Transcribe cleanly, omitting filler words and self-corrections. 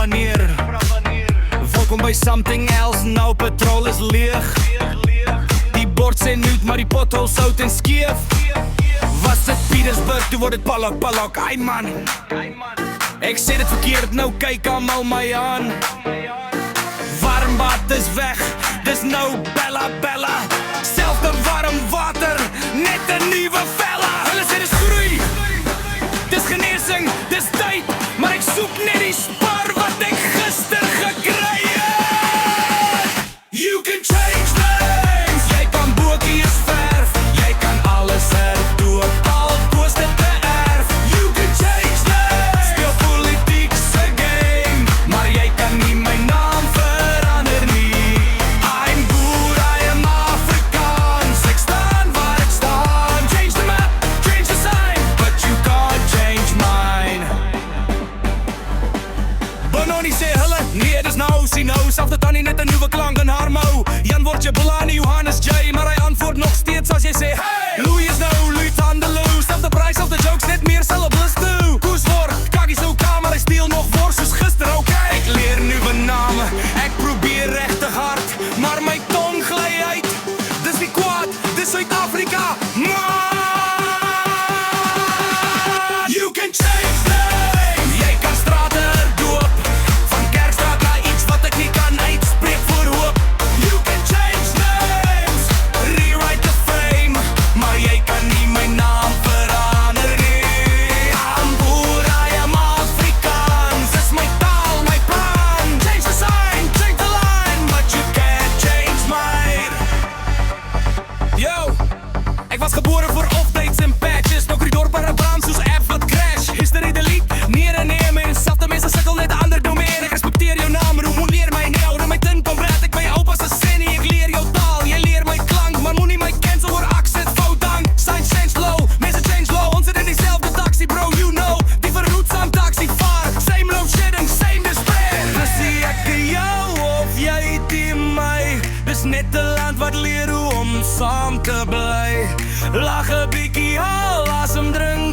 wanneer welkom by something else, nou petrol is leeg. Die bord sê nuut, maar die pothole sout en skeef. Was dit Pietersburg, toe word het Palok, ai man. Ek sê dit verkeerd, nou kyk almal my aan. Warmbad is weg, dis nou Bella. Selfde warm water, net 'n nuwe vella. Hulle sê dis groei, dis genesing, dis tyd, maar ek soek net die spar wat ek gister gekry het. You can change things. Jy kan bootjies verf, jy kan alles herdoop, al koos dit te erf. You can change things. Speel politiek se game, maar jy kan nie my naam verander nie. I'm boer, I am Afrikaans, ek staan waar ek staan. Change the map, change the sign, but you can't change mine. Bononi sê hulle, nee dis nou, sien nou, selfde tannie net 'n nuwe klank in haar mou. Jan word jy Belani, Johannes J, maar hy antwoord nog steeds as jy sê hey. Louis is nou, Louis Tandeloo, selfde prijs, selfde jokes, net meer sal op list toe. Koes word, kakkie so kamer, hy steel nog voor soos gister, okay. Ek leer nuwe name, ek probeer regtig hard, maar my tong gly uit. Dis nie kwaad, dis Suid-Afrika, maar you can change things. Jy kan strate herdoop, van Kerkstraat na iets wat ek nie kan uitspreek voor hoop. You can change names, rewrite the fame, maar jy kan nie my naam verander nie. I'm boer, I am Afrikaans, dis my taal, my plan. Change the sign, change the line, but you can't change mine. Yo, ek was gebore voor updates en patches, nou kry dorp en brand soos app wat crash. History delete, nee mens, selfde mense sukkel net 'n ander domein. Ek respekteer jou naam, maar hoe leer my nie ouder my tin kom praat ek my oupa se sê nie. Ek leer jou taal, jy leer my klank, maar moenie my cancel oor accent fout dank. Signs change low, mense change low, ons sit in dieselfde taxi bro, you know. Die verroetsam taxi vaar, same load shedding, same despair. Dis nie ek jou of jy die my, dis net 'n land wat leer hoe om saam te bly. Lach 'n bietjie, haal asem, drink